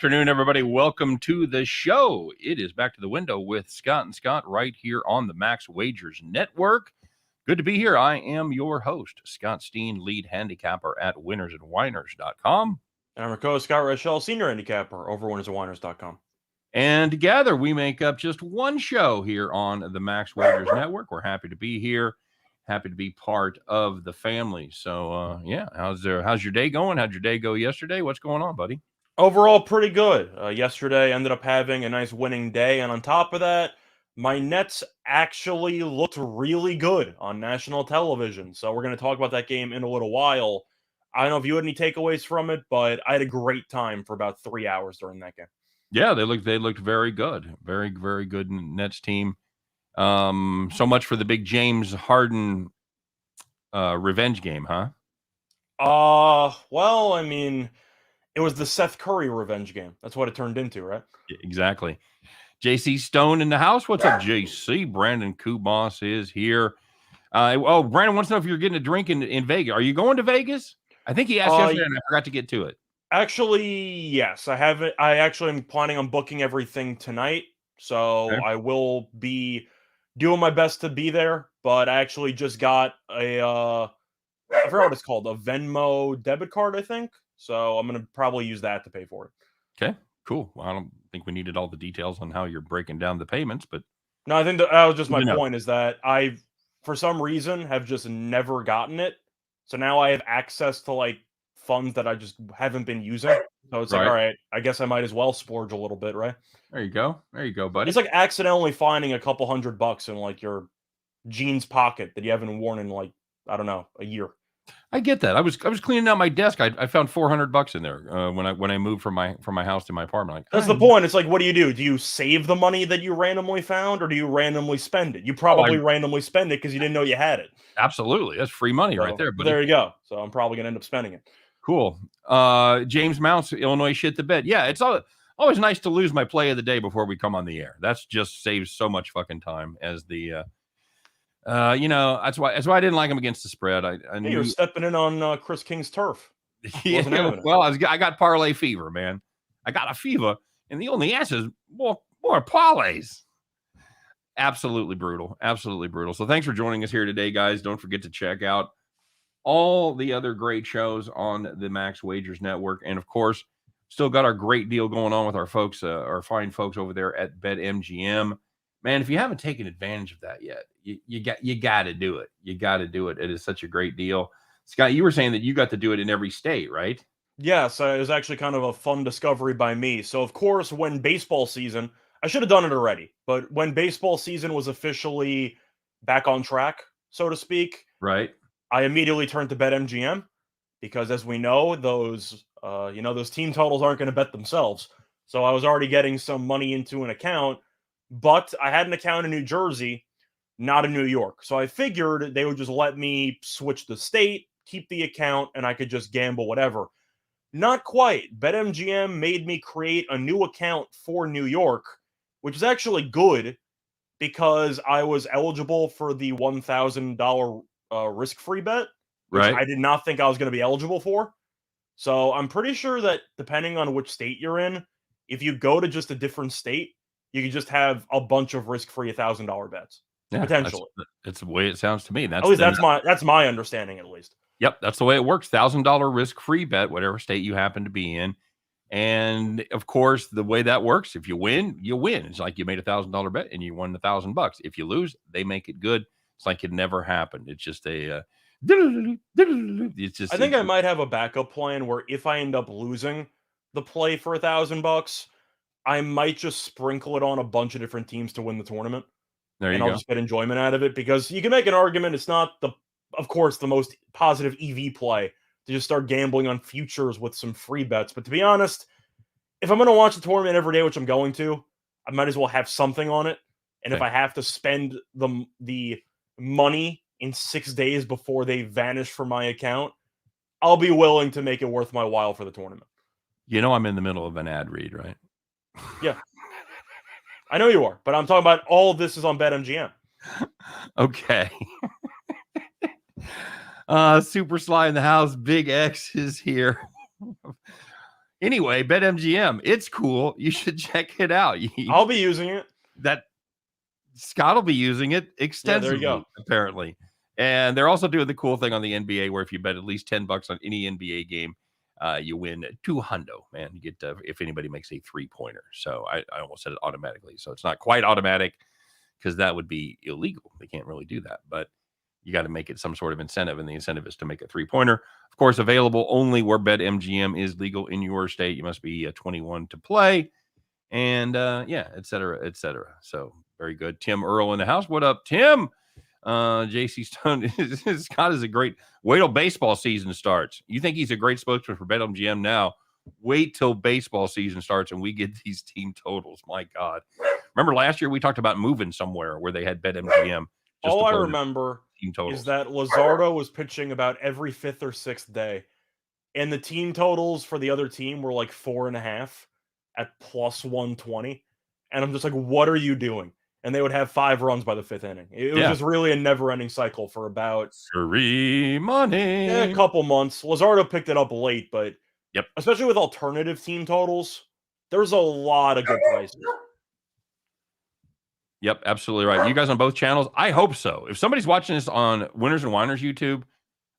afternoon, everybody. Welcome to the show. It is Back to the Window with Scott and Scott right here on the Max Wagers Network. Good to be here. I am your host, Scott Steen, lead handicapper at winnersandwhiners.com. And I'm your co-host, Scott Rochelle, senior handicapper over winnersandwhiners.com. And together we make up just one show here on the Max Wagers Network. We're happy to be here. Happy to be part of the family. So, how's your day going? How'd your day go yesterday? What's going on, buddy? Overall, pretty good. Yesterday, ended up having a nice winning day. And on top of that, my Nets actually looked really good on national television. So we're going to talk about that game in a little while. I don't know if you had any takeaways from it, but I had a great time for about 3 hours during that game. Yeah, they looked very good. Very, very good Nets team. So much for the big James Harden revenge game, huh? Well, I mean, it was the Seth Curry revenge game. That's what it turned into, right? Exactly. JC Stone in the house. What's up, JC? Brandon Kubas is here. Brandon wants to know if you're getting a drink in Vegas. Are you going to Vegas? I think he asked yesterday, and I forgot to get to it. Actually, yes, I have it. I actually am planning on booking everything tonight, so Okay. I will be doing my best to be there. But I actually just got I forgot what it's called, a Venmo debit card, I think. So I'm gonna probably use that to pay for it. Okay, cool. Well, I don't think we needed all the details on how you're breaking down the payments, but no, I think that was just my point. Is that I, for some reason, have just never gotten it. So now I have access to like funds that I just haven't been using. So it's like, all right, I guess I might as well splurge a little bit, right? There you go, buddy. It's like accidentally finding a couple $100 in like your jeans pocket that you haven't worn in like, I don't know, a year. I get that. I was cleaning out my desk. I found $400 in there when I moved from my house to my apartment. Like, that's the point. It's like, what do? Do you save the money that you randomly found, or do you randomly spend it? You probably randomly spend it because you didn't know you had it. Absolutely, that's free money right there, buddy. There you go. So I'm probably gonna end up spending it. Cool. James Mounts, Illinois shit the bed. Yeah, it's always nice to lose my play of the day before we come on the air. That's just saves so much fucking time as the. That's why I didn't like him against the spread. I knew you were stepping in on Chris King's turf. Yeah, well, I got parlay fever, man. I got a fever, and the only answer is more parlays. Absolutely brutal. So thanks for joining us here today, guys. Don't forget to check out all the other great shows on the Max Wagers Network, and of course, still got our great deal going on with our folks, our fine folks over there at BetMGM. Man, if you haven't taken advantage of that yet, you got to do it. You got to do it. It is such a great deal. Scott, you were saying that you got to do it in every state, right? Yes, it was actually kind of a fun discovery by me. So, of course, when baseball season, I should have done it already, but when baseball season was officially back on track, so to speak, right, I immediately turned to BetMGM because, as we know, those team totals aren't going to bet themselves. So I was already getting some money into an account. But I had an account in New Jersey, not in New York. So I figured they would just let me switch the state, keep the account, and I could just gamble whatever. Not quite. BetMGM made me create a new account for New York, which is actually good because I was eligible for the $1,000 risk-free bet, which I did not think I was going to be eligible for. So I'm pretty sure that depending on which state you're in, if you go to just a different state, you can just have a bunch of risk-free $1,000 bets. Yeah, potentially. That's the way it sounds to me. At least that's my understanding, at least. Yep, that's the way it works. $1,000 risk-free bet, whatever state you happen to be in. And of course, the way that works, if you win, you win. It's like you made $1,000 bet and you won $1,000. If you lose, they make it good. It's like it never happened. It's just I think I might have a backup plan where if I end up losing the play for $1,000, I might just sprinkle it on a bunch of different teams to win the tournament. And I'll just get enjoyment out of it because you can make an argument. It's not of course, the most positive EV play to just start gambling on futures with some free bets. But to be honest, if I'm going to watch the tournament every day, which I'm going to, I might as well have something on it. And if I have to spend the money in 6 days before they vanish from my account, I'll be willing to make it worth my while for the tournament. I'm in the middle of an ad read, right? Yeah. I know you are, but I'm talking about all this is on BetMGM. Okay. Super Sly in the house. Big X is here. Anyway, BetMGM, it's cool. You should check it out. I'll be using it. That Scott will be using it extensively, there you go. apparently. And they're also doing the cool thing on the NBA where if you bet at least $10 on any NBA game, you win $200, man. You get if anybody makes a 3-pointer. So I almost said it automatically. So it's not quite automatic because that would be illegal. They can't really do that. But you got to make it some sort of incentive, and the incentive is to make a 3-pointer. Of course, available only where BetMGM is legal in your state. You must be 21 to play, and et cetera, et cetera. So very good. Tim Earl in the house. What up, Tim? JC Stone. Scott is a great. Wait till baseball season starts. You think he's a great spokesman for BetMGM now? Wait till baseball season starts and we get these team totals. My God. Remember last year we talked about moving somewhere where they had BetMGM. All I remember is that Luzardo was pitching about every 5th or 6th day, and the team totals for the other team were like 4.5 at plus 120. And I'm just like, what are you doing? And they would have 5 runs by the 5th inning. It was just really a never-ending cycle for about 3 money. A couple months. Luzardo picked it up late, but especially with alternative team totals, there's a lot of good prices. Yep, absolutely right. You guys on both channels? I hope so. If somebody's watching this on Winners and Whiners YouTube,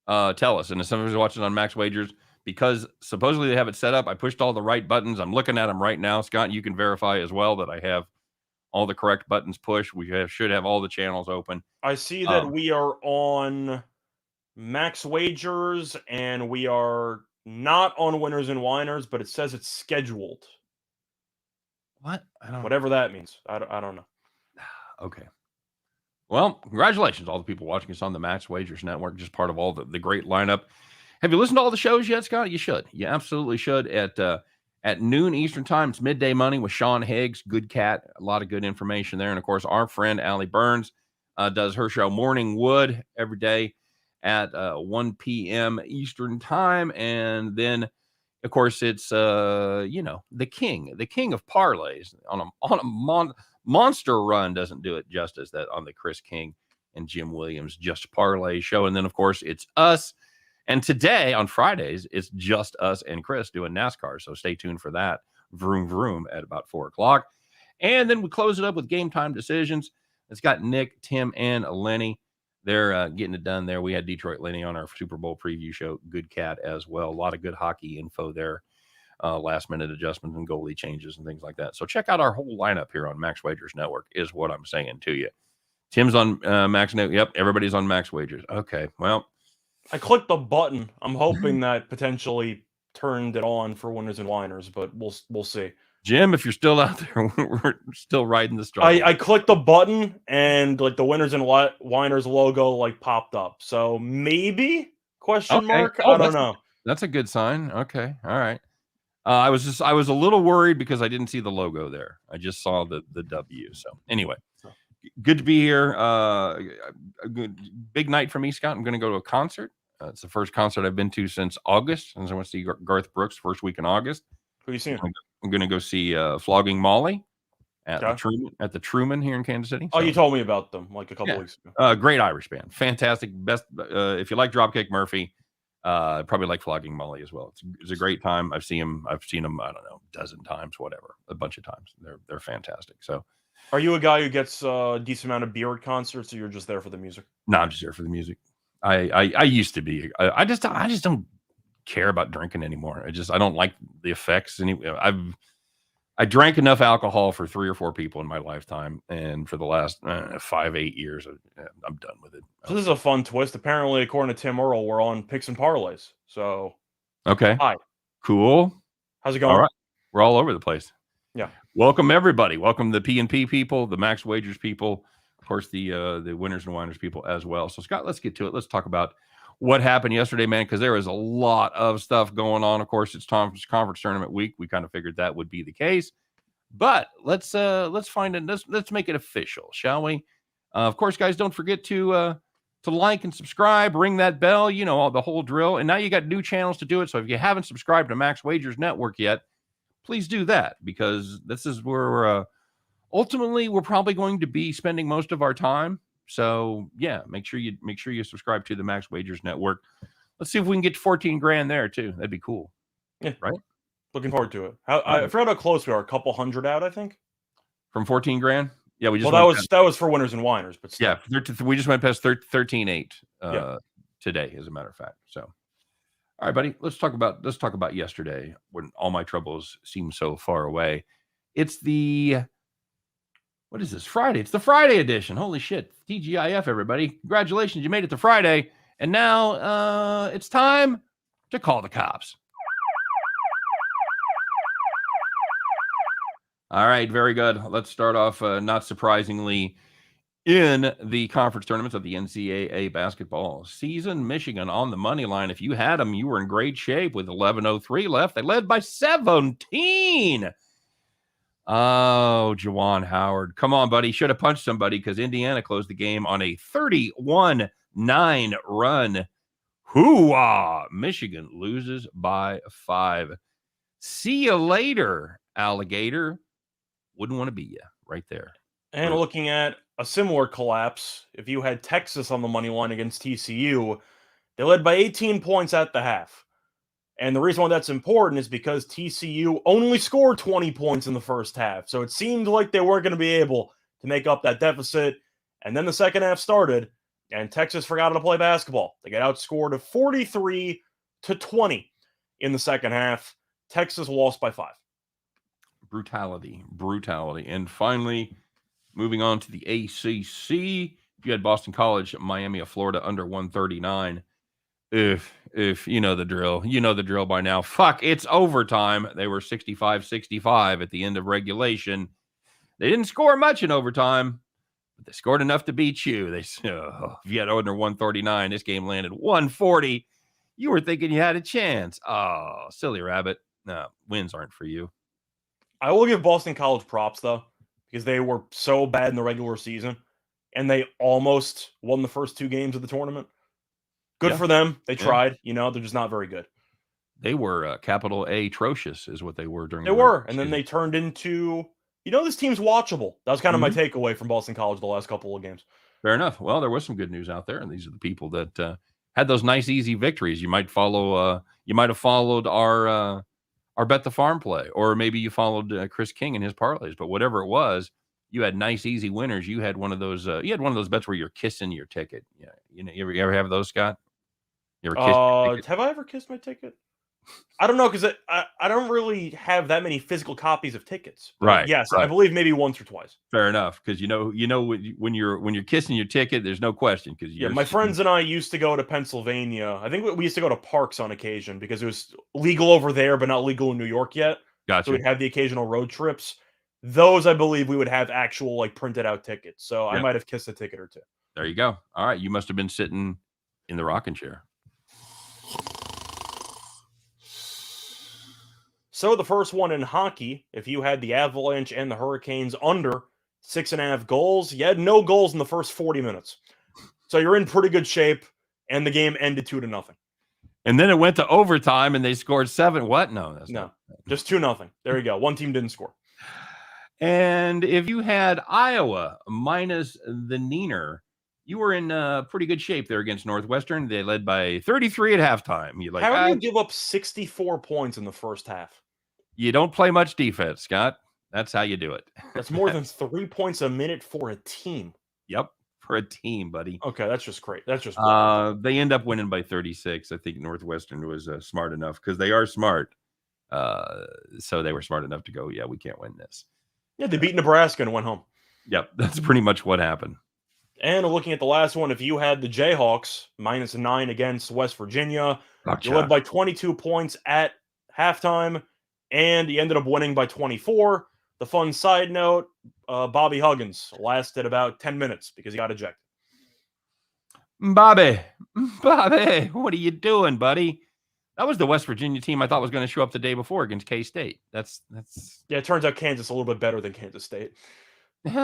tell us. And if somebody's watching on Max Wagers, because supposedly they have it set up, I pushed all the right buttons. I'm looking at them right now. Scott, you can verify as well that I have all the correct buttons pushed. We should have all the channels open. I see that we are on Max Wagers, and we are not on Winners and Whiners, but it says it's scheduled. What? Whatever that means. I don't know. Okay. Well, congratulations, all the people watching us on the Max Wagers Network, just part of all the great lineup. Have you listened to all the shows yet, Scott? You should. You absolutely should. At noon Eastern time, it's Midday Money with Sean Higgs, good cat, a lot of good information there. And, of course, our friend Allie Burns does her show Morning Wood every day at 1 p.m. Eastern time. And then, of course, it's, the king of parlays on a monster run. Doesn't do it justice that on the Chris King and Jim Williams Just Parlay show. And then, of course, it's us. And today on Fridays, it's just us and Chris doing NASCAR. So stay tuned for that. Vroom, vroom at about 4:00. And then we close it up with Game Time Decisions. It's got Nick, Tim, and Lenny. They're getting it done there. We had Detroit Lenny on our Super Bowl preview show. Good cat as well. A lot of good hockey info there. Last minute adjustments and goalie changes and things like that. So check out our whole lineup here on Max Wagers Network is what I'm saying to you. Tim's on Max Network. Yep, everybody's on Max Wagers. Okay, well. I clicked the button. I'm hoping that potentially turned it on for Winners and Whiners, but we'll see. Jim, if you're still out there, we're still riding the struggle. I clicked the button and like the Winners and Whiners logo like popped up. So maybe question mark. I don't know. That's a good sign. Okay, all right. I was a little worried because I didn't see the logo there. I just saw the W. So anyway. Good to be here. A big night for me, Scott. I'm going to go to a concert. It's the first concert I've been to since August. Since I went to see Garth Brooks first week in August. Who are you seeing? I'm going to go see Flogging Molly at the Truman here in Kansas City. Oh, you told me about them like a couple weeks ago. Great Irish band, fantastic. Best if you like Dropkick Murphy, probably like Flogging Molly as well. It's a great time. I've seen them. I don't know, a dozen times, whatever, a bunch of times. They're fantastic. So. Are you a guy who gets a decent amount of beer at concerts, or you're just there for the music? No, I'm just there for the music. I used to be. I just don't care about drinking anymore. I don't like the effects. I drank enough alcohol for 3 or 4 people in my lifetime, and for the last 5-8 years, I'm done with it. So this is a fun twist. Apparently, according to Tim Earl, we're on picks and parlays. So okay, hi, cool. How's it going? All right, we're all over the place. Yeah. Welcome everybody. Welcome the P&P people, the Max Wagers people, of course the Winners and Whiners people as well. So Scott, let's get to it. Let's talk about what happened yesterday, man, because there is a lot of stuff going on. Of course, it's Tom's conference tournament week. We kind of figured that would be the case, but let's find it. Let's make it official, shall we? Of course, guys, don't forget to like and subscribe, ring that bell, all the whole drill. And now you got new channels to do it. So if you haven't subscribed to Max Wagers Network yet, please do that, because this is where ultimately we're probably going to be spending most of our time. So yeah, make sure you subscribe to the Max Wagers Network. Let's see if we can get to 14 grand there too. That'd be cool. Yeah. Right. Looking forward to it. I forgot how close we are. A couple hundred out, I think. From 14 grand. Yeah, we just that was for winners and whiners, but still. Yeah, we just went past 13.8 today, as a matter of fact. So, all right, buddy, let's talk about yesterday when all my troubles seem so far away. It's what is this, Friday? It's the Friday edition. Holy shit, TGIF, everybody! Congratulations, you made it to Friday, and now it's time to call the cops. All right, very good. Let's start off, not surprisingly, in the conference tournaments of the NCAA basketball season. Michigan on the money line. If you had them, you were in great shape with 11:03 left. They led by 17. Oh, Juwan Howard. Come on, buddy. Should have punched somebody because Indiana closed the game on a 31-9 run. Hoo-ah! Michigan loses by 5. See you later, alligator. Wouldn't want to be you right there. And looking at a similar collapse, if you had Texas on the money line against TCU, they led by 18 points at the half. And the reason why that's important is because TCU only scored 20 points in the first half. So it seemed like they weren't going to be able to make up that deficit. And then the second half started, and Texas forgot how to play basketball. They got outscored 43-20 in the second half. Texas lost by 5. Brutality. And finally, moving on to the ACC, you had Boston College, Miami of Florida under 139. If you know the drill by now. Fuck, it's overtime. They were 65-65 at the end of regulation. They didn't score much in overtime, but they scored enough to beat you. If you had under 139, this game landed 140. You were thinking you had a chance. Oh, silly rabbit. No, wins aren't for you. I will give Boston College props, though, because they were so bad in the regular season, and they almost won the first 2 games of the tournament. Good for them. They tried. They're just not very good. They were capital A atrocious is what they were during. They were, and then they turned into, this team's watchable. That was kind of my takeaway from Boston College the last couple of games. Fair enough. Well, there was some good news out there, and these are the people that had those nice, easy victories. You might follow. You might have followed our Bet the Farm play, or maybe you followed Chris King and his parlays. But whatever it was, you had nice, easy winners. You had one of those. You had one of those bets where you're kissing your ticket. Yeah, you ever have those, Scott? You ever kissed your ticket? Have I ever kissed my ticket? I don't know, because I don't really have that many physical copies of tickets. Right. Yes, right. I believe maybe once or twice. Fair enough, because when you're kissing your ticket, there's no question. Because my friends and I used to go to Pennsylvania. I think we used to go to parks on occasion because it was legal over there, but not legal in New York yet. Gotcha. So we'd have the occasional road trips. Those, I believe, we would have actual printed out tickets. So I might have kissed a ticket or two. There you go. All right, you must have been sitting in the rocking chair. So the first one in hockey, if you had the Avalanche and the Hurricanes under 6.5 goals, you had no goals in the first 40 minutes. So you're in pretty good shape, and the game ended 2-0. And then it went to overtime, and they scored 7. What? No, just 2-0. There you go. One team didn't score. And if you had Iowa minus the Neener, you were in pretty good shape there against Northwestern. They led by 33 at halftime. How do you give up 64 points in the first half? You don't play much defense, Scott. That's how you do it. That's more than 3 points a minute for a team. Yep, for a team, buddy. Okay, that's just great. That's just they end up winning by 36. I think Northwestern was smart enough, because they are smart. So they were smart enough to go, we can't win this. Yeah, they beat Nebraska and went home. Yep, that's pretty much what happened. And looking at the last one, if you had the Jayhawks minus 9 against West Virginia, you led by 22 points at halftime, and you ended up winning by 24. The fun side note, Bobby Huggins lasted about 10 minutes because he got ejected. Bobby, what are you doing, buddy? That was the West Virginia team I thought was going to show up the day before against K-State. That's Yeah, it turns out Kansas a little bit better than Kansas State. Really?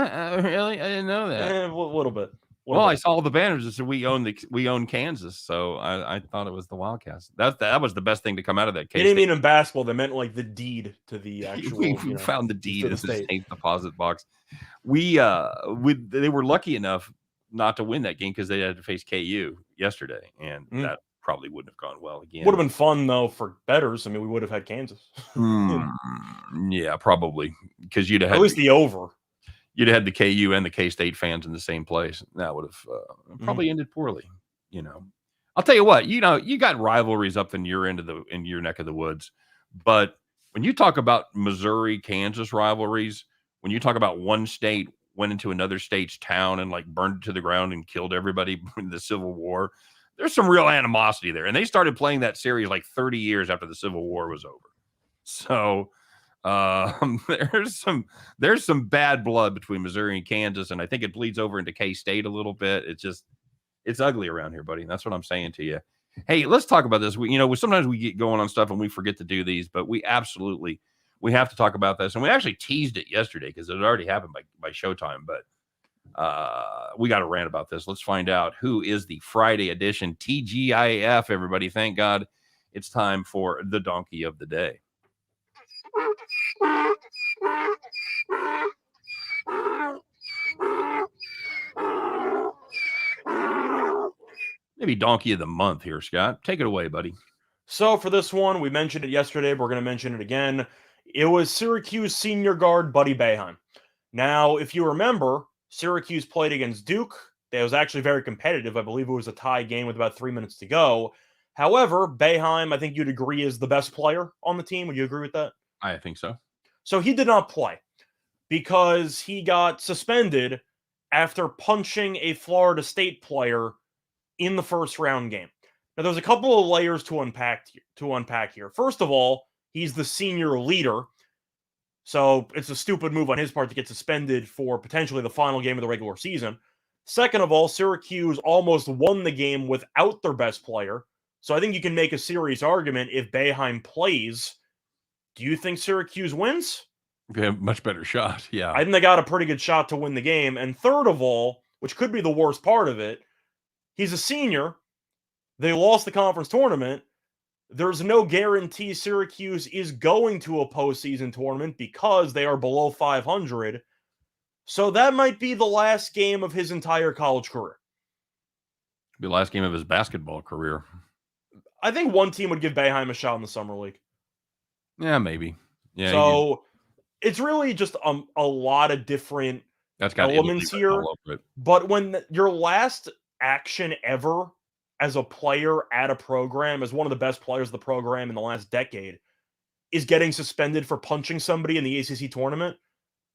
I didn't know that. A little bit. I saw the banners that said we own Kansas, so I thought it was the Wildcats. That was the best thing to come out of that case. They didn't mean in basketball; they meant the deed to the actual. we found the deed as a safe deposit box. They were lucky enough not to win that game because they had to face KU yesterday, and that probably wouldn't have gone well again. Would have been fun though for bettors. I mean, we would have had Kansas. Yeah, probably, because you'd have at had least the over. You'd have had the KU and the K-State fans in the same place. That would have probably ended poorly. I'll tell you what. You got rivalries up in your neck of the woods, but when you talk about Missouri, Kansas rivalries, when you talk about one state went into another state's town and like burned it to the ground and killed everybody in the Civil War, there's some real animosity there. And they started playing that series like 30 years after the Civil War was over. So there's some bad blood between Missouri and Kansas, and I think it bleeds over into K-State a little bit. It's ugly around here, buddy. That's what I'm saying to you. Hey, let's talk about this. Sometimes we get going on stuff and we forget to do these, but we have to talk about this. And we actually teased it yesterday because it had already happened by showtime, but we got to rant about this. Let's find out who is the Friday edition TGIF, everybody. Thank God it's time for the donkey of the day. Maybe donkey of the month here, Scott. Take it away, buddy. So for this one, we mentioned it yesterday, but we're going to mention it again. It was Syracuse senior guard Buddy Boeheim. Now, if you remember, Syracuse played against Duke. It was actually very competitive. I believe it was a tie game with about 3 minutes to go. However, Boeheim, I think you'd agree, is the best player on the team. Would you agree with that? I think so. So he did not play because he got suspended after punching a Florida State player in the first round game. Now, there's a couple of layers to unpack here. First of all, he's the senior leader, so it's a stupid move on his part to get suspended for potentially the final game of the regular season. Second of all, Syracuse almost won the game without their best player, so I think you can make a serious argument if Boeheim plays. Do you think Syracuse wins? We have a much better shot, yeah. I think they got a pretty good shot to win the game. And third of all, which could be the worst part of it, he's a senior. They lost the conference tournament. There's no guarantee Syracuse is going to a postseason tournament because they are below 500. So that might be the last game of his entire college career. Be the last game of his basketball career. I think one team would give Boeheim a shot in the summer league. Yeah, maybe. Yeah. So it's really just a lot of different elements here. But when your last action ever as a player at a program, as one of the best players of the program in the last decade, is getting suspended for punching somebody in the ACC tournament,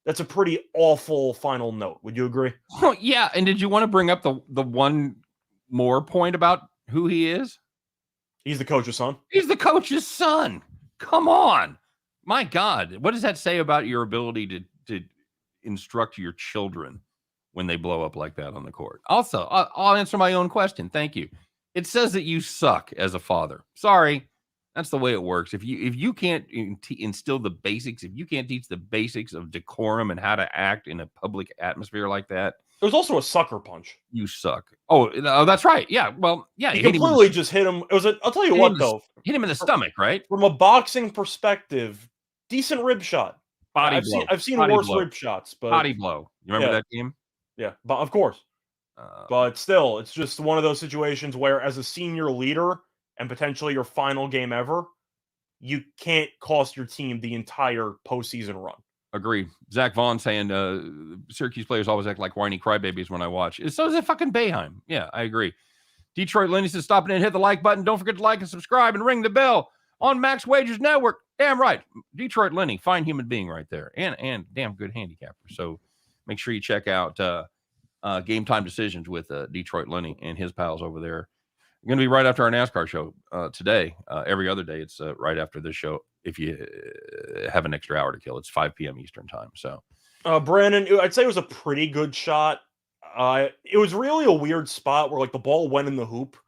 that's a pretty awful final note. Would you agree? Oh, yeah. And did you want to bring up the one more point about who he is? He's the coach's son. He's the coach's son. Come on. My God. What does that say about your ability to instruct your children when they blow up like that on the court? Also, I'll answer my own question. Thank you. It says that you suck as a father. Sorry. That's the way it works. If you can't instill the basics, if you can't teach the basics of decorum and how to act in a public atmosphere like that. It was also a sucker punch. You suck. Oh, that's right. Yeah. Well, yeah. He completely just hit him. I'll tell you what, though. Hit him in the stomach, right? From a boxing perspective, decent rib shot. Body blow. I've seen worse rib shots, but body blow. You remember that game? Yeah, but of course. But still, it's just one of those situations where, as a senior leader and potentially your final game ever, you can't cost your team the entire postseason run. Agreed. Zach Vaughn saying Syracuse players always act like whiny crybabies when I watch. So is it fucking Boeheim. Yeah, I agree. Detroit Lenny says, stop in and hit the like button. Don't forget to like and subscribe and ring the bell on Max Wagers Network. Damn right. Detroit Lenny, fine human being right there. And damn good handicapper. So make sure you check out Game Time Decisions with Detroit Lenny and his pals over there. Going to be right after our NASCAR show today. Every other day, it's right after this show. If you have an extra hour to kill, it's 5 p.m. Eastern time. So, Brandon, I'd say it was a pretty good shot. It was really a weird spot where the ball went in the hoop.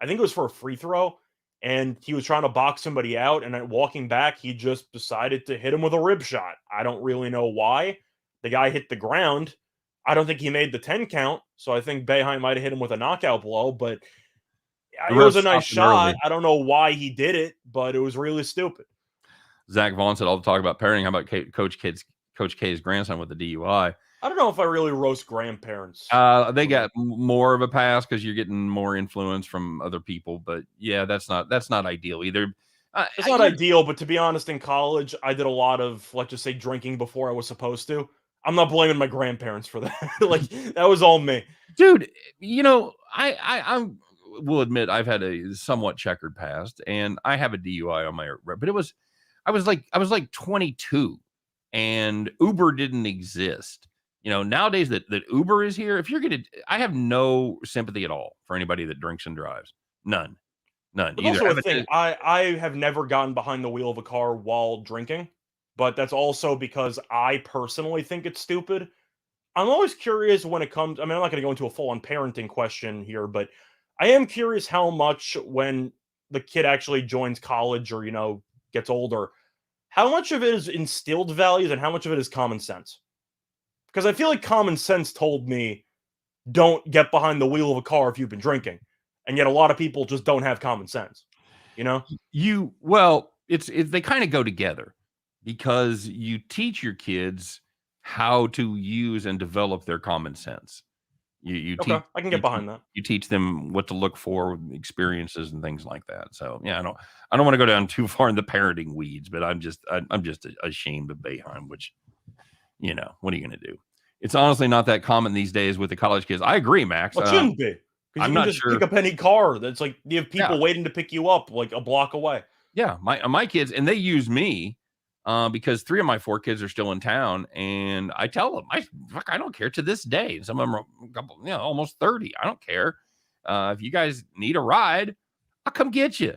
I think it was for a free throw, and he was trying to box somebody out. And then walking back, he just decided to hit him with a rib shot. I don't really know why. The guy hit the ground. I don't think he made the 10 count. So I think Boeheim might have hit him with a knockout blow, but it was a nice shot. I don't know why he did it, but it was really stupid. Zach Vaughn said all the talk about parenting. How about Coach K's grandson with the DUI? I don't know if I really roast grandparents. They got more of a pass because you're getting more influence from other people. But yeah, that's not ideal either. It's not ideal, but to be honest, in college, I did a lot of, let's just say, drinking before I was supposed to. I'm not blaming my grandparents for that. Like, that was all me. Dude, I will admit I've had a somewhat checkered past, and I have a DUI on my, but I was like 22, and Uber didn't exist. Nowadays that Uber is here, I have no sympathy at all for anybody that drinks and drives. None. But Either. also a thing, I have never gotten behind the wheel of a car while drinking, but that's also because I personally think it's stupid. I'm always curious when it comes. I mean, I'm not going to go into a full-on parenting question here, but I am curious how much when the kid actually joins college or gets older, how much of it is instilled values and how much of it is common sense. Because I feel like common sense told me don't get behind the wheel of a car if you've been drinking, and yet a lot of people just don't have common sense. They kind of go together because you teach your kids how to use and develop their common sense. Okay, I can get behind that. You teach them what to look for, experiences and things like that. So yeah, I don't want to go down too far in the parenting weeds, but I'm just ashamed of Boeheim, which, what are you going to do? It's honestly not that common these days with the college kids. I agree, Max. Well, it shouldn't be. Because you can just pick up any car. That's like you have people waiting to pick you up like a block away. Yeah, my kids, and they use me because 3 of my 4 kids are still in town, and I tell them, I don't care to this day. Some of them are a couple, almost 30. I don't care. If you guys need a ride, I'll come get you.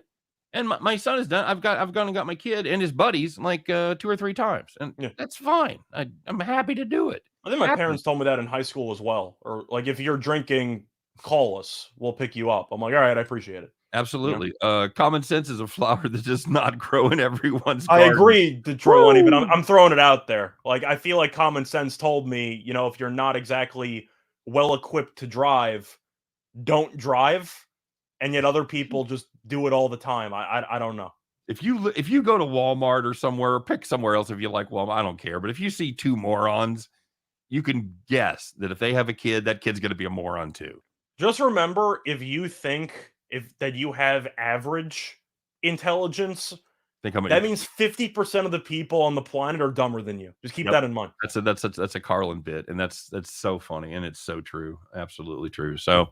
And my son is done. I've gone and got my kid and his buddies like 2 or 3 times, and that's fine. I'm happy to do it. I think my parents told me that in high school as well. Or like, if you're drinking, call us. We'll pick you up. I'm like, all right, I appreciate it. Absolutely. Common sense is a flower that does not grow in everyone's garden. I agree, Detroit, but I'm throwing it out there. Like, I feel like common sense told me, if you're not exactly well equipped to drive, don't drive. And yet other people just do it all the time. I don't know. If you go to Walmart or somewhere, or pick somewhere else if you like, well, I don't care. But if you see 2 morons, you can guess that if they have a kid, that kid's going to be a moron too. Just remember, if you think that you have average intelligence, that means 50% of the people on the planet are dumber than you. Just keep that in mind. That's a Carlin bit, and that's so funny, and it's so true. Absolutely true. So,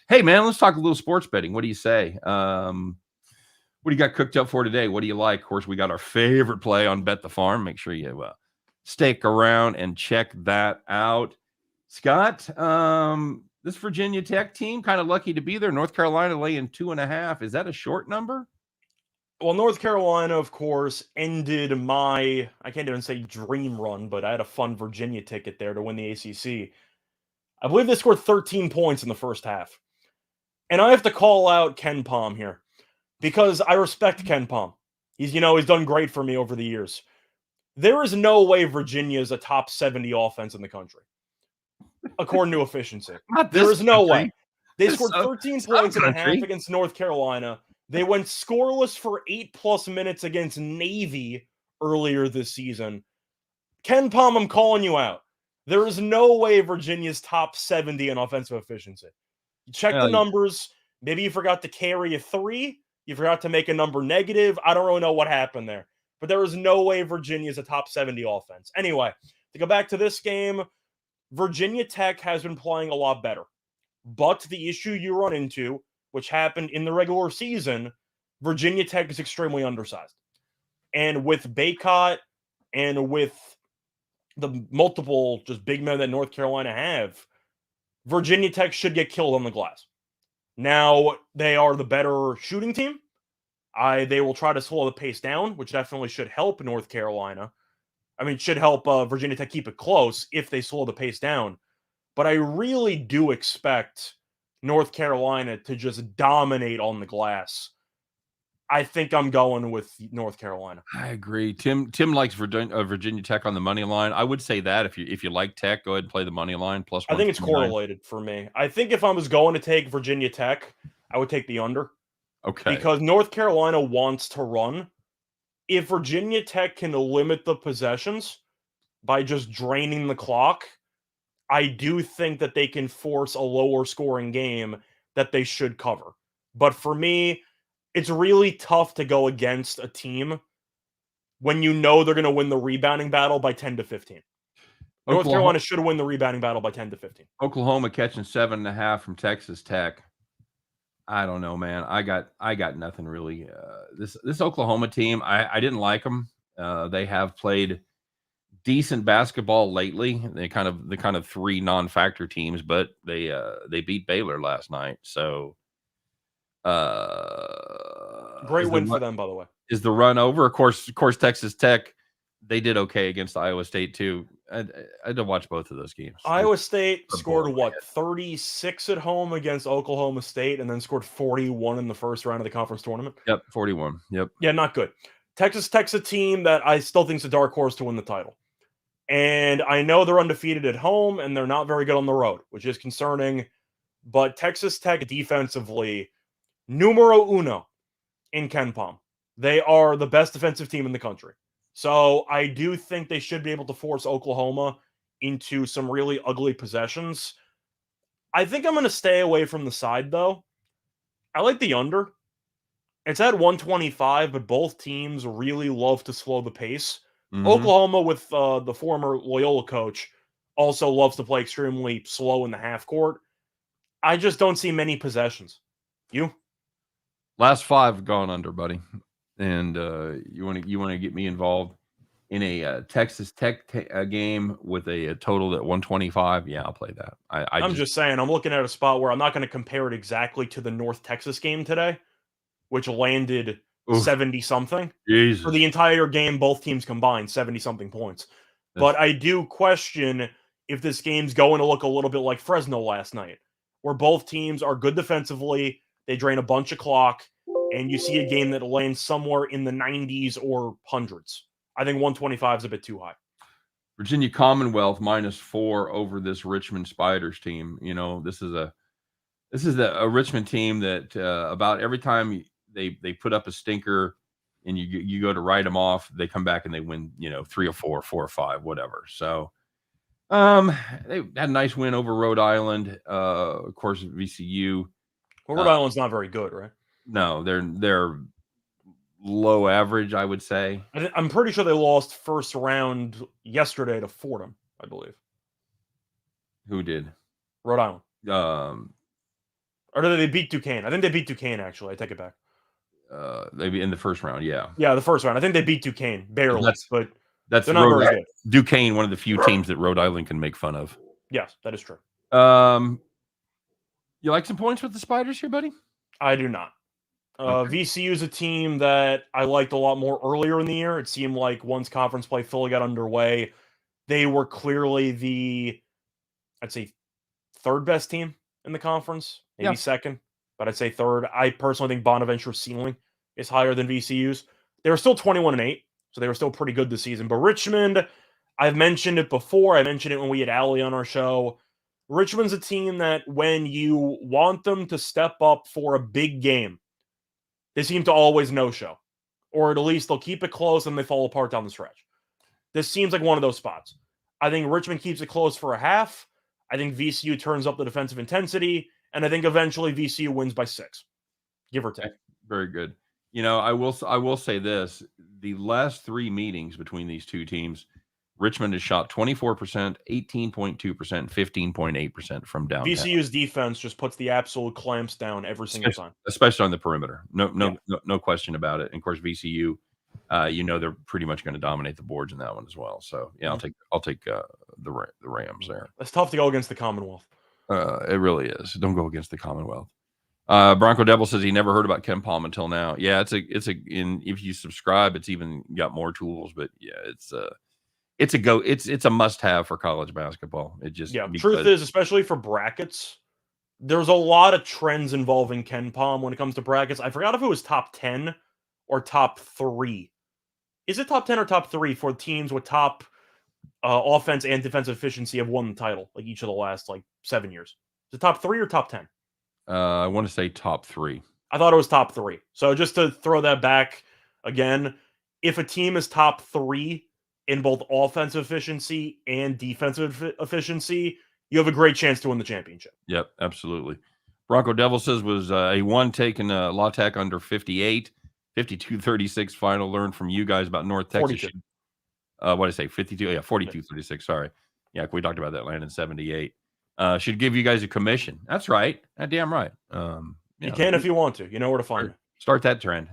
hey man, let's talk a little sports betting. What do you say? What do you got cooked up for today? What do you like? Of course, we got our favorite play on Bet the Farm. Make sure you stick around and check that out. Scott, this Virginia Tech team kind of lucky to be there. North Carolina laying 2.5. Is that a short number? Well, North Carolina, of course, ended I can't even say dream run, but I had a fun Virginia ticket there to win the ACC. I believe they scored 13 points in the first half. And I have to call out Ken Pom here because I respect Ken Pom. He's done great for me over the years. There is no way Virginia is a top 70 offense in the country, according to efficiency. There is no way. They scored 13 points and a half against North Carolina. They went scoreless for 8+ minutes against Navy earlier this season. Ken Pom, I'm calling you out. There is no way Virginia's top 70 in offensive efficiency. You check the numbers. Maybe you forgot to carry a 3. You forgot to make a number negative. I don't really know what happened there. But there is no way Virginia's a top 70 offense. Anyway, to go back to this game, Virginia Tech has been playing a lot better. But the issue you run into, which happened in the regular season, Virginia Tech is extremely undersized. And with Baycott and with the multiple just big men that North Carolina have, Virginia Tech should get killed on the glass. Now, they are the better shooting team. They will try to slow the pace down, which definitely should help North Carolina. I mean, it should help Virginia Tech keep it close if they slow the pace down. But I really do expect North Carolina to just dominate on the glass. I think I'm going with North Carolina. I agree. Tim likes Virginia Tech on the money line. I would say that if you like Tech, go ahead and play the money line. Plus, I think it's correlated for me. I think if I was going to take Virginia Tech, I would take the under. Okay. Because North Carolina wants to run. If Virginia Tech can limit the possessions by just draining the clock, I do think that they can force a lower scoring game that they should cover. But for me, it's really tough to go against a team when you know they're going to win the rebounding battle by 10 to 15. North Carolina should win the rebounding battle by 10 to 15. Oklahoma catching 7.5 from Texas Tech. I don't know, man. I got nothing really. This Oklahoma team, I didn't like them. They have played decent basketball lately. They kind of three non-factor teams, but they beat Baylor last night. So great win for them, by the way. Is the run over? Of course, Texas Tech, they did okay against Iowa State too. I had to watch both of those games. Iowa State scored 36 at home against Oklahoma State, and then scored 41 in the first round of the conference tournament. Yep, 41. Yep. Yeah, not good. Texas Tech's a team that I still think is a dark horse to win the title. And I know they're undefeated at home, and they're not very good on the road, which is concerning. But Texas Tech defensively, numero uno in KenPom. They are the best defensive team in the country. So I do think they should be able to force Oklahoma into some really ugly possessions. I think I'm going to stay away from the side, though. I like the under. It's at 125, but both teams really love to slow the pace. Mm-hmm. Oklahoma, with the former Loyola coach, also loves to play extremely slow in the half court. I just don't see many possessions. You? Last 5 have gone under, buddy. And you want to get me involved in a Texas Tech game with a total at 125? Yeah, I'll play that. I'm just saying, I'm looking at a spot where I'm not going to compare it exactly to the North Texas game today, which landed 70-something. For the entire game, both teams combined 70-something points. But I do question if this game's going to look a little bit like Fresno last night, where both teams are good defensively, they drain a bunch of clock, and you see a game that lands somewhere in the 90s or hundreds. I think 125 is a bit too high. Virginia Commonwealth -4 over this Richmond Spiders team. You know, this is a Richmond team that about every time they put up a stinker and you go to write them off, they come back and they win, 3 or 4, 4 or 5, whatever. So they had a nice win over Rhode Island. Of course, VCU. Well, Rhode Island's not very good, right? No, they're low average, I would say. I'm pretty sure they lost first round yesterday to Fordham, I believe. Who did? Rhode Island. Or did they beat Duquesne? I think they beat Duquesne, actually. I take it back. Maybe in the first round, yeah. Yeah, the first round. I think they beat Duquesne, barely. But they're not very good. Duquesne, one of the few teams that Rhode Island can make fun of. Yes, that is true. You like some points with the Spiders here, buddy? I do not. Okay. VCU is a team that I liked a lot more earlier in the year. It seemed like once conference play fully got underway, they were clearly the, I'd say, third best team in the conference, maybe second, but I'd say third. I personally think Bonaventure's ceiling is higher than VCU's. They were still 21-8, so they were still pretty good this season. But Richmond, I've mentioned it before. I mentioned it when we had Allie on our show. Richmond's a team that when you want them to step up for a big game, they seem to always no-show. Or at least they'll keep it close and they fall apart down the stretch. This seems like one of those spots. I think Richmond keeps it close for a half. I think VCU turns up the defensive intensity. And I think eventually VCU wins by 6. Give or take. Very good. I will say this. The last 3 meetings between these two teams, Richmond has shot 24%, 18.2%, 15.8% from downtown. VCU's defense just puts the absolute clamps down every single time, especially on the perimeter. No question about it. And of course, VCU, they're pretty much going to dominate the boards in that one as well. So yeah, I'll take the Rams there. It's tough to go against the Commonwealth. It really is. Don't go against the Commonwealth. Bronco Devil says he never heard about KenPom until now. Yeah, if you subscribe, it's even got more tools. But yeah, it's a must-have for college basketball. It just truth is, especially for brackets, there's a lot of trends involving KenPom when it comes to brackets. I forgot if it was top 10 or top 3. Is it top 10 or top 3 for teams with top offense and defensive efficiency have won the title like each of the last 7 years? Is it top 3 or top 10? I want to say top 3. I thought it was top 3. So just to throw that back again, if a team is top 3 in both offensive efficiency and defensive efficiency, you have a great chance to win the championship. Yep, absolutely. Bronco Devil says was a one taking La Tech under 58, 52-36 final. Learned from you guys about North Texas. 42. What did I say? 52? Yeah, 42-36. Sorry. Yeah, we talked about that land in 78. Should give you guys a commission. That's right. Damn right. You can if you want to. You know where to find me. Start that trend.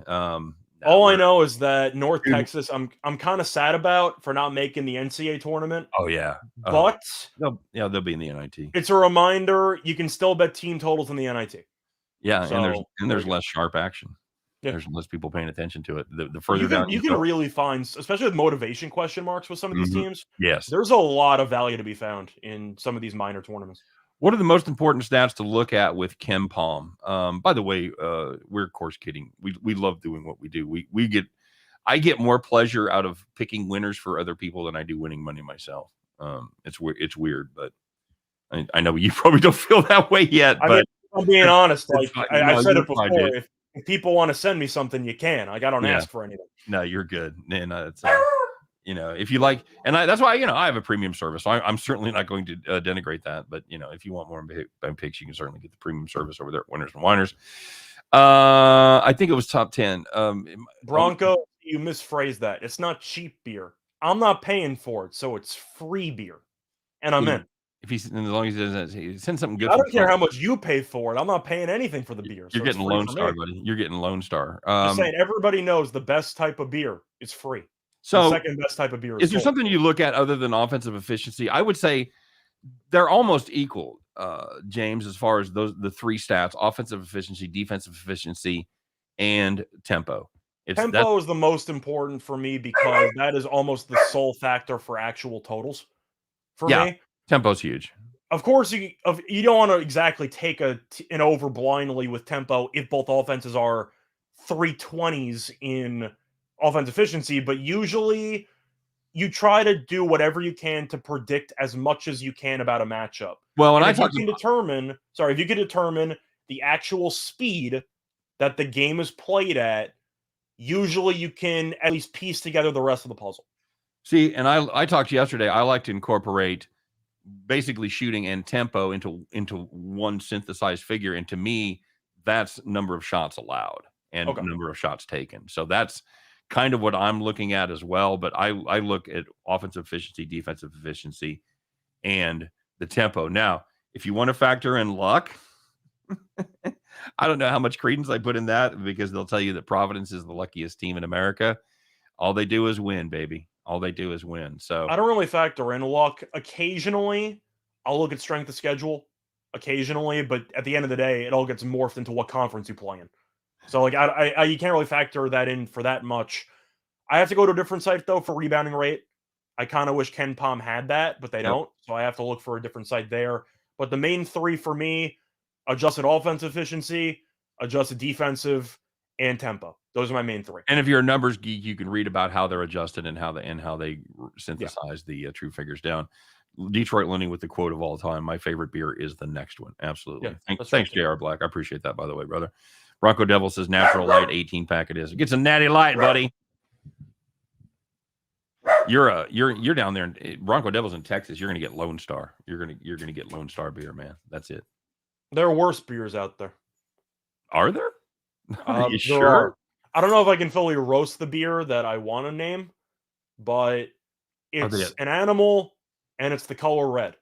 All I know is that North Texas, I'm kind of sad about for not making the NCAA tournament. Oh yeah, but they'll be in the NIT. It's a reminder you can still bet team totals in the NIT. Yeah, so, and there's less sharp action. Yeah. There's less people paying attention to it. The further down you can really find, especially with motivation question marks with some of these teams. Yes, there's a lot of value to be found in some of these minor tournaments. What are the most important stats to look at with Ken Palm? By the way, we're of course kidding. We love doing what we do. I get more pleasure out of picking winners for other people than I do winning money myself. It's weird, but I know you probably don't feel that way yet. But I'm being honest. Like I said it before, if people want to send me something, you can. Like I don't ask for anything. No, you're good. And it's if you like, and that's why I have a premium service. So I'm certainly not going to denigrate that. But if you want more picks, you can certainly get the premium service over there at Winners and Winers. I think it was top 10. Bronco, you misphrased that. It's not cheap beer. I'm not paying for it, so it's free beer, and I'm in. As long as he doesn't send something good. I don't care how much you pay for it. I'm not paying anything for the beer. You're getting Lone Star, buddy. You're getting Lone Star. I'm saying everybody knows the best type of beer is free. So, the second best type of beer is there something you look at other than offensive efficiency? I would say they're almost equal, James, as far as the three stats: offensive efficiency, defensive efficiency, and tempo. Tempo is the most important for me because that is almost the sole factor for actual totals for me. Tempo's huge. Of course, you don't want to exactly take an over blindly with tempo if both offenses are 320s in offense efficiency, but usually you try to do whatever you can to predict as much as you can about a matchup. Well, if you can determine the actual speed that the game is played at, usually you can at least piece together the rest of the puzzle. See, and I talked yesterday, I like to incorporate basically shooting and tempo into one synthesized figure, and to me, that's number of shots allowed and number of shots taken. So that's kind of what I'm looking at as well. But I look at offensive efficiency, defensive efficiency, and the tempo. Now, if you want to factor in luck, I don't know how much credence I put in that because they'll tell you that Providence is the luckiest team in America. All they do is win, baby. All they do is win. So I don't really factor in luck. Occasionally, I'll look at strength of schedule. Occasionally, but at the end of the day, it all gets morphed into what conference you play in. So, like, you can't really factor that in for that much. I have to go to a different site, though, for rebounding rate. I kind of wish Ken Palm had that, but they don't. So I have to look for a different site there. But the main three for me, adjusted offensive efficiency, adjusted defensive, and tempo. Those are my main three. And if you're a numbers geek, you can read about how they're adjusted and how they synthesize the true figures down. Detroit Lenny with the quote of all time: "My favorite beer is the next one." Absolutely. Thanks, JR Black. I appreciate that, by the way, brother. Bronco Devil says Natural Light 18 pack it is. It gets a natty light, buddy. You're down there. Bronco Devil's in Texas. You're gonna get Lone Star. You're gonna get Lone Star beer, man. That's it. There are worse beers out there. Are there? Are you sure? Are. I don't know if I can fully roast the beer that I want to name, but it's an animal and it's the color red.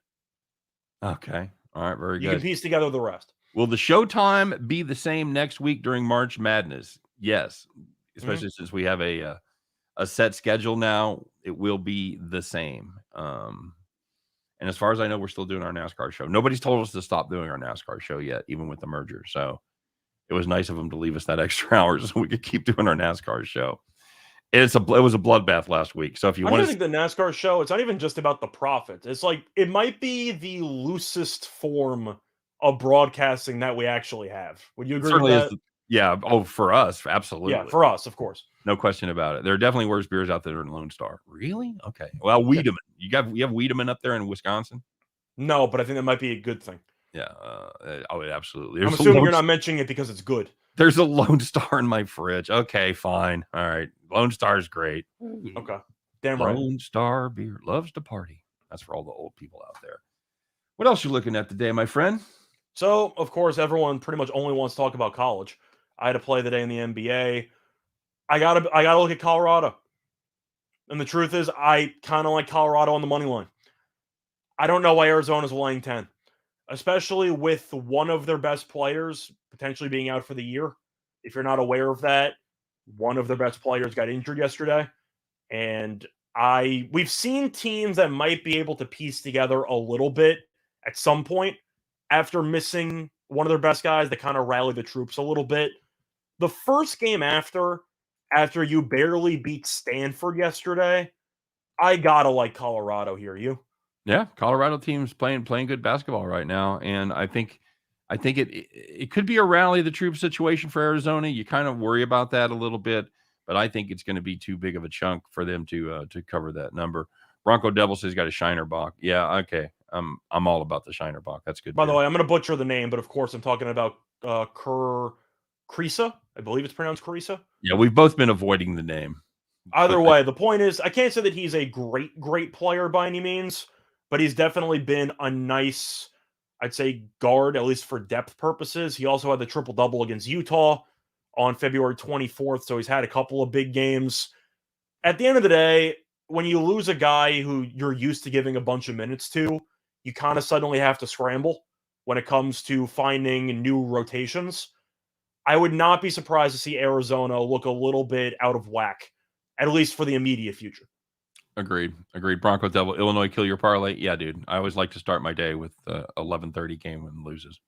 Okay. All right. Very good. You can piece together the rest. Will the showtime be the same next week during March Madness? Yes. Especially since we have a set schedule now, it will be the same. And as far as I know, we're still doing our NASCAR show. Nobody's told us to stop doing our NASCAR show yet, even with the merger. So it was nice of them to leave us that extra hour so we could keep doing our NASCAR show. It was a bloodbath last week. So if you want to think the NASCAR show, it's not even just about the profit. It's like it might be the loosest form of broadcasting that we actually have. Would you agree with that? Yeah. Oh, for us, absolutely. Yeah, for us, of course. No question about it. There are definitely worse beers out there than Lone Star. Really? Okay. Well, Wiedemann. You have Wiedemann up there in Wisconsin? No, but I think that might be a good thing. Yeah. Absolutely. I'm assuming you're not mentioning it because it's good. There's a Lone Star in my fridge. Okay, fine. All right. Lone Star is great. Okay. Damn right. Lone Star beer loves to party. That's for all the old people out there. What else you looking at today, my friend? So, of course, everyone pretty much only wants to talk about college. I had to play the day in the NBA. I gotta look at Colorado. And the truth is, I kind of like Colorado on the money line. I don't know why Arizona's laying 10, especially with one of their best players potentially being out for the year. If you're not aware of that, one of their best players got injured yesterday. And we've seen teams that might be able to piece together a little bit at some point after missing one of their best guys that kind of rally the troops a little bit. The first game after you barely beat Stanford yesterday, I gotta like Colorado here. You? Yeah, Colorado team's playing good basketball right now, and I think it could be a rally the troop situation for Arizona. You kind of worry about that a little bit, but I think it's going to be too big of a chunk for them to cover that number. Bronco Devil says he's got a Shiner Bach. Yeah, okay. I'm all about the Shiner Bach. That's good. By the way, I'm going to butcher the name, but of course I'm talking about Carissa. I believe it's pronounced Carissa. Yeah, we've both been avoiding the name. Either way, the point is, I can't say that he's a great player by any means, but he's definitely been a nice, I'd say, guard, at least for depth purposes. He also had the triple-double against Utah on February 24th, so he's had a couple of big games. At the end of the day, when you lose a guy who you're used to giving a bunch of minutes to, you kind of suddenly have to scramble when it comes to finding new rotations. I would not be surprised to see Arizona look a little bit out of whack, at least for the immediate future. Agreed. Bronco Devil, Illinois, kill your parlay. Yeah, dude. I always like to start my day with 11:30 game when it loses.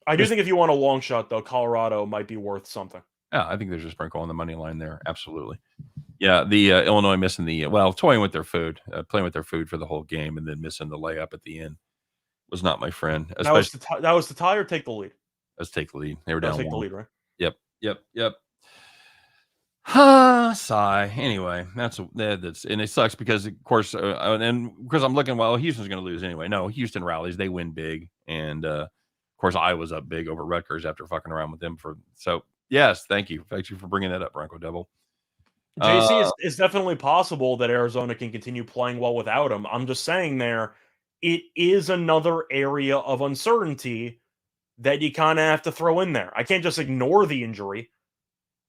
I do think if you want a long shot, though, Colorado might be worth something. Yeah, I think there's a sprinkle on the money line there. Absolutely. Yeah, the Illinois missing toying with their food, playing with their food for the whole game, and then missing the layup at the end was not my friend. That was the tie or take the lead? Let's take the lead. They were down. Take the lead, right? Yep. Sigh. Anyway, that's and it sucks because of course, and because I'm looking, well, Houston's going to lose anyway. No, Houston rallies, they win big, and of course, Iowa's up big over Rutgers after fucking around with them so. Yes, thank you for bringing that up, Bronco Devil. JC, is definitely possible that Arizona can continue playing well without him. I'm just saying it is another area of uncertainty that you kind of have to throw in there. I can't just ignore the injury.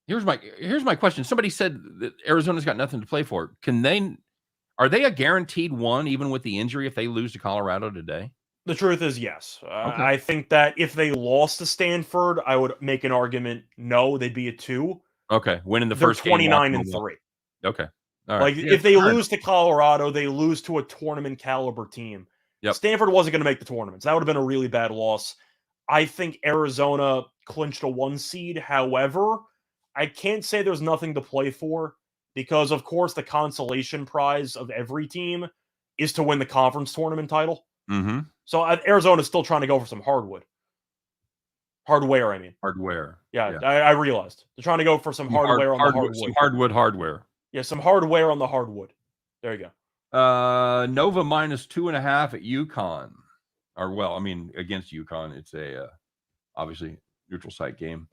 Here's my question. Somebody said that Arizona's got nothing to play for. Are they a guaranteed one even with the injury if they lose to Colorado today? The truth is yes. Okay. I think that if they lost to Stanford, I would make an argument no, they'd be a 2. Okay, winning the first 29-3. Okay. All right. Like if they lose to Colorado, they lose to a tournament caliber team. Yep. Stanford wasn't going to make the tournaments. That would have been a really bad loss. I think Arizona clinched a 1 seed. However, I can't say there's nothing to play for because, of course, the consolation prize of every team is to win the conference tournament title. Mm-hmm. So Arizona's still trying to go for some hardware, I mean. Hardware. Yeah. I realized. They're trying to go for some hardware on the hardwood. Some hardware. Yeah, some hardware on the hardwood. There you go. Nova minus 2.5 at UConn. Against UConn. It's a obviously neutral site game.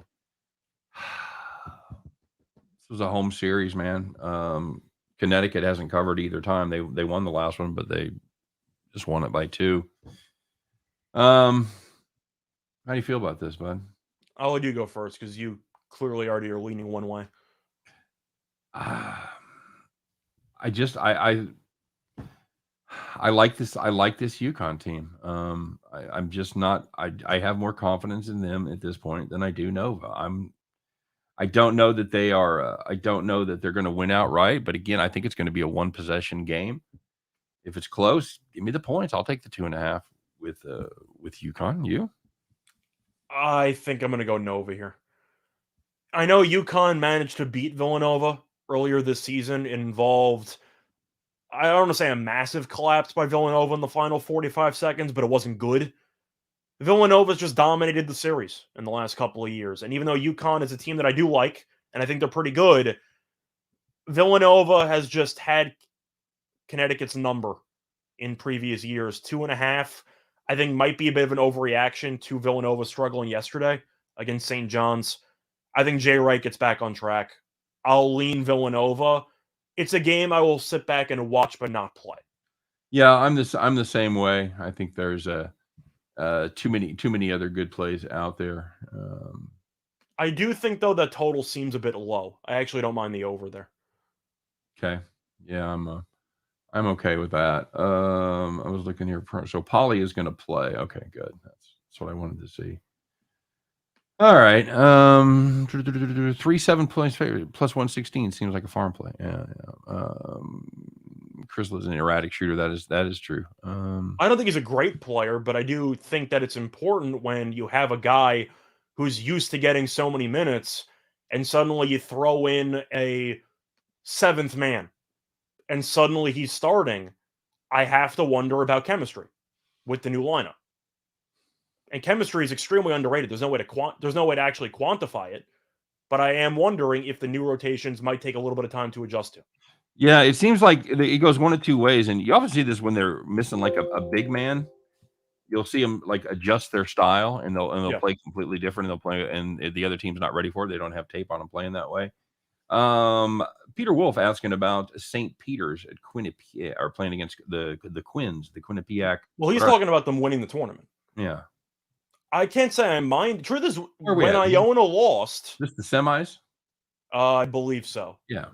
This was a home series, man. Connecticut hasn't covered either time. They won the last one, but they just won it by 2. How do you feel about this, bud? I'll let you go first because you clearly already are leaning one way. I like this. I like this UConn team. I'm just not. I have more confidence in them at this point than I do Nova. I don't know that they are. I don't know that they're going to win outright. But again, I think it's going to be a 1 possession game. If it's close, give me the points. I'll take the 2.5 with UConn. You? I think I'm going to go Nova here. I know UConn managed to beat Villanova earlier this season. It involved, I don't want to say a massive collapse by Villanova in the final 45 seconds, but it wasn't good. Villanova's just dominated the series in the last couple of years. And even though UConn is a team that I do like, and I think they're pretty good, Villanova has just had Connecticut's number in previous years. 2.5, I think, might be a bit of an overreaction to Villanova struggling yesterday against St. John's. I think Jay Wright gets back on track. I'll lean Villanova. It's a game I will sit back and watch but not play. Yeah, I'm the same way. I think there's a Too many other good plays out there. I do think though that total seems a bit low. I actually don't mind the over there. Okay, yeah, I'm okay with that. I was looking here. So Polly is going to play. Okay, good. That's what I wanted to see. All right. 3-7 points plus 116 seems like a farm play. Yeah. Chris is an erratic shooter. That is true. I don't think he's a great player, but I do think that it's important when you have a guy who's used to getting so many minutes, and suddenly you throw in a seventh man, and suddenly he's starting. I have to wonder about chemistry with the new lineup. And chemistry is extremely underrated. There's no way to actually quantify it, but I am wondering if the new rotations might take a little bit of time to adjust to. Yeah, it seems like it goes one of two ways, and you often see this when they're missing like a big man. You'll see them like adjust their style, and they'll Yeah. play completely different. And they'll play, and the other team's not ready for it. They don't have tape on them playing that way. Peter Wolf asking about St. Peter's at Quinnipiac, are playing against the Quins, the Quinnipiac. Well, he's talking about them winning the tournament. Yeah. I can't say I mind. Truth is, Where are we when at? Iona lost, Just the semis? I believe so. Yeah.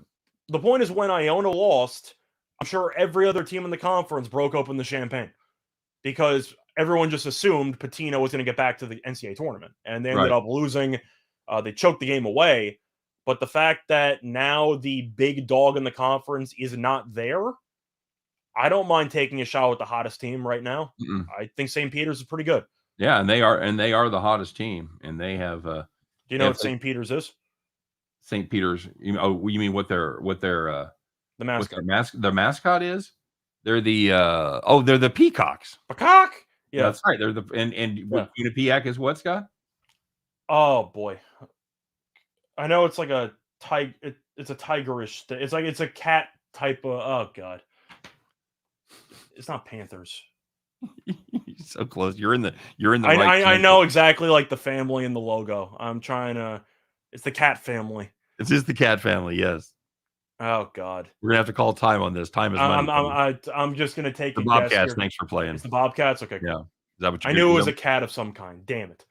The point is, when Iona lost, I'm sure every other team in the conference broke open the champagne because everyone just assumed Patino was going to get back to the NCAA tournament, and they ended Right. up losing. They choked the game away. But the fact that now the big dog in the conference is not there, I don't mind taking a shot with the hottest team right now. Mm-mm. I think St. Peter's is pretty good. Yeah, and they are the hottest team, and they have. Do you know what St. Peter's is? St. Peter's. You mean what their The mascot. their mascot is? They're the Peacocks. Peacock? Yeah, Yeah. that's right. They're the and what Quinnipiac is what, Scott? Oh boy. I know it's like a it's a tigerish. It's a cat type of. Oh god. It's not Panthers. So close. You're in the right. I know exactly like the family and the logo. I'm trying to. It's the cat family. It's just the cat family. Yes. Oh god. We're gonna have to call time on this. Time is money. I'm just gonna take the a guess Bobcats. here. Thanks for playing. It's the Bobcats. Okay. Yeah. Is that what you? I knew it was a cat of some kind. Damn it.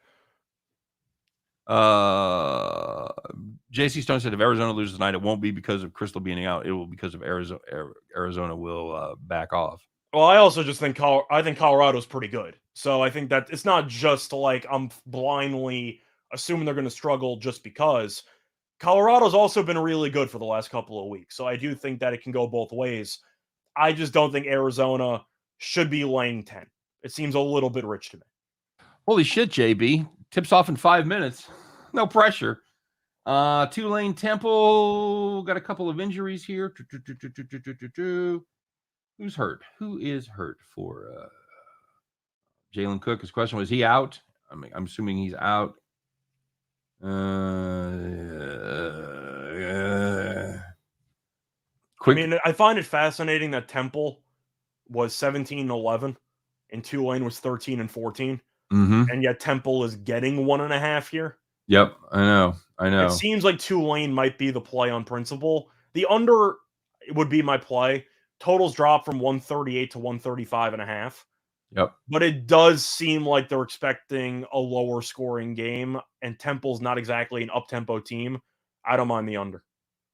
JC Stone said if Arizona loses tonight, it won't be because of Crystal being out. It will be because of Arizona. Arizona will back off. Well, I also just think Colorado's pretty good. So I think that it's not just like I'm blindly assuming they're going to struggle just because. Colorado's also been really good for the last couple of weeks. So I do think that it can go both ways. I just don't think Arizona should be laying 10. It seems a little bit rich to me. Holy shit, JB. Tips off in 5 minutes. No pressure. Tulane Temple got a couple of injuries here. Who's hurt? Who is hurt for Jalen Cook? His question was, he out? I'm assuming he's out. Quick. I mean, I find it fascinating that Temple was 17-11 and Tulane was 13-14. And yet Temple is getting 1.5 here. Yep, I know. It seems like Tulane might be the play on principle. The under would be my play. Totals drop from 138 to 135.5. Yep. But it does seem like they're expecting a lower scoring game, and Temple's not exactly an up-tempo team. I don't mind the under.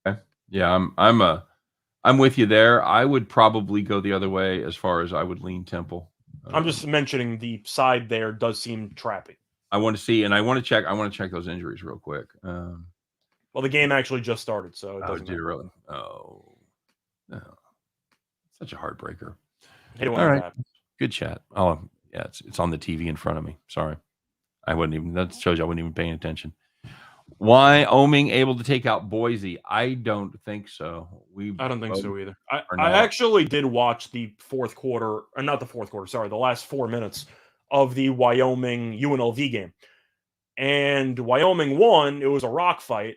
Okay. Yeah, I'm with you there. I would probably go the other way as far as I would lean Temple. I'm just mentioning the side there does seem trappy. I want to see, and I want to check those injuries real quick. Well, the game actually just started, so it doesn't matter. Really? Oh, no. Such a heartbreaker. All right. Good chat. Oh, yeah, it's on the TV in front of me. Sorry. That shows you I wasn't even paying attention. Wyoming able to take out Boise? I don't think so. I don't think so either. I actually did watch the fourth quarter, or not the fourth quarter, sorry, the last 4 minutes of the Wyoming UNLV game. And Wyoming won. It was a rock fight.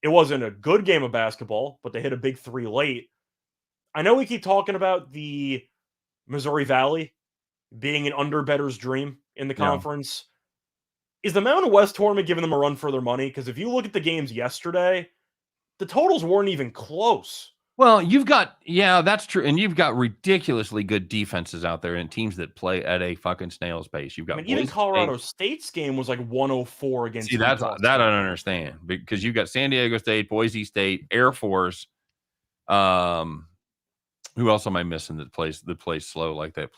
It wasn't a good game of basketball, but they hit a big three late. I know we keep talking about the Missouri Valley being an under-better's dream in the conference. Is the Mountain West tournament giving them a run for their money? Because if you look at the games yesterday, the totals weren't even close. Well, that's true. And you've got ridiculously good defenses out there and teams that play at a fucking snail's pace. You've I got mean, even Boise State. Colorado State's game was like 104 See, against that's Utah that I State. don't understand because you've got San Diego State, Boise State, Air Force. Who else am I missing that plays slow like that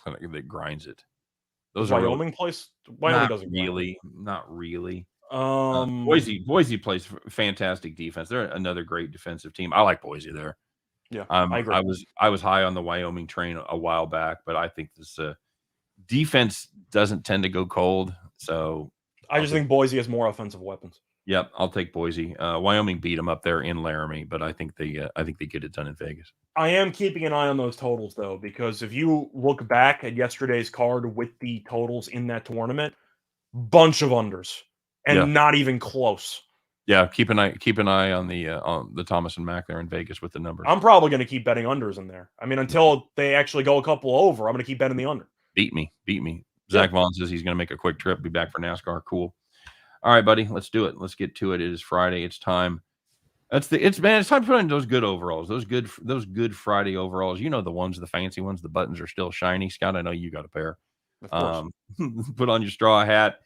grinds it? Those are Wyoming plays. Wyoming doesn't grind. not really. Um, Boise plays fantastic defense. They're another great defensive team. I like Boise there. yeah, I agree. I was high on the Wyoming train a while back, but I think this defense doesn't tend to go cold. So I just think Boise has more offensive weapons. Yep, I'll take Boise. Wyoming beat them up there in Laramie, but I think they get it done in Vegas. I am keeping an eye on those totals though, because if you look back at yesterday's card with the totals in that tournament, bunch of unders and not even close. Yeah, keep an eye on the Thomas and Mack there in Vegas with the numbers. I'm probably going to keep betting unders in there. I mean, until they actually go a couple over, I'm going to keep betting the under. Beat me. Zach Vaughn says he's going to make a quick trip, be back for NASCAR. Cool. All right, buddy, let's do it. Let's get to it. It is Friday. It's time. It's time to put on those good overalls. Those good Friday overalls. You know, the ones, the fancy ones. The buttons are still shiny. Scott, I know you got a pair. Of course. Put on your straw hat.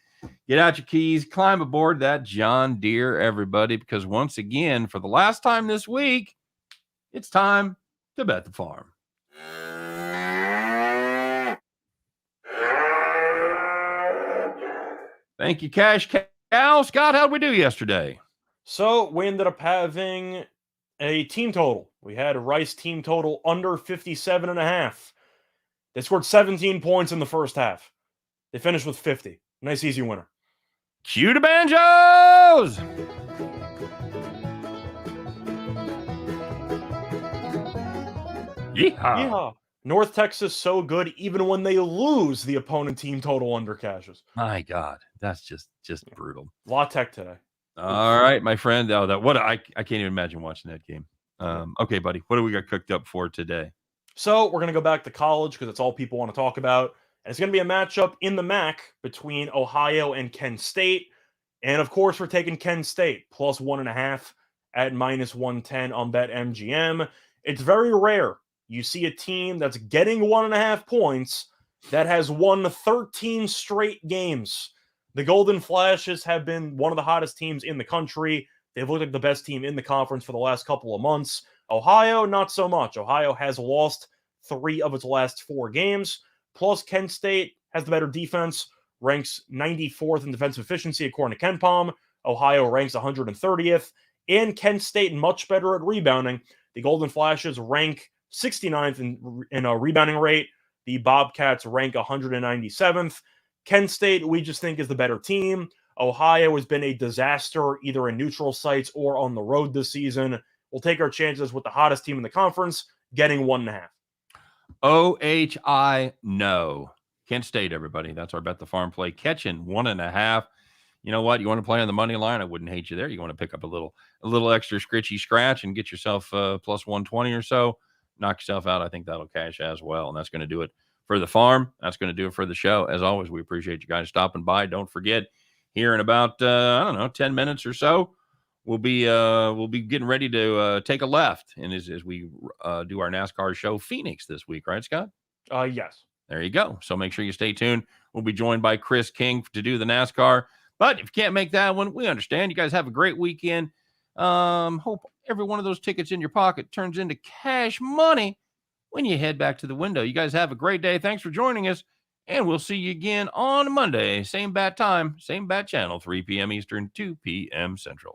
Get out your keys. Climb aboard that John Deere, everybody, because once again, for the last time this week, it's time to bet the farm. Thank you, Cash Cow. Scott, how'd we do yesterday? So we ended up having a team total. We had a Rice team total under 57.5. They scored 17 points in the first half. They finished with 50. Nice, easy winner. Cue the banjos! Yeehaw. Yeehaw. North Texas so good, even when they lose, the opponent team total under cashes. My God, that's just brutal. La Tech today. All right, my friend. I can't even imagine watching that game. Okay, buddy, what do we got cooked up for today? So we're going to go back to college because it's all people want to talk about. And it's going to be a matchup in the MAC between Ohio and Kent State. And of course, we're taking Kent State plus 1.5 at minus 110 on BetMGM. It's very rare you see a team that's getting 1.5 points that has won 13 straight games. The Golden Flashes have been one of the hottest teams in the country. They've looked like the best team in the conference for the last couple of months. Ohio, not so much. Ohio has lost 3 of its last 4 games. Plus, Kent State has the better defense, ranks 94th in defensive efficiency according to KenPom. Ohio ranks 130th. And Kent State much better at rebounding. The Golden Flashes rank 69th in a rebounding rate. The Bobcats rank 197th. Kent State, we just think, is the better team. Ohio has been a disaster either in neutral sites or on the road this season. We'll take our chances with the hottest team in the conference, getting 1.5. OHI, no. Kent State, everybody. That's our bet the farm play. Catching 1.5. You know what? You want to play on the money line? I wouldn't hate you there. You want to pick up a little extra scritchy scratch and get yourself plus 120 or so. Knock yourself out. I think that'll cash as well. And that's going to do it for the farm. That's going to do it for the show. As always, we appreciate you guys stopping by. Don't forget, here in about 10 minutes or so, we'll be getting ready to take a left, and as we do our NASCAR show, Phoenix this week, right, Scott? Yes. There you go. So make sure you stay tuned. We'll be joined by Chris King to do the NASCAR. But if you can't make that one, we understand. You guys have a great weekend. Hope every one of those tickets in your pocket turns into cash money when you head back to the window. You guys have a great day. Thanks for joining us, and we'll see you again on Monday. Same bat time, same bat channel, 3 p.m. Eastern, 2 p.m. Central.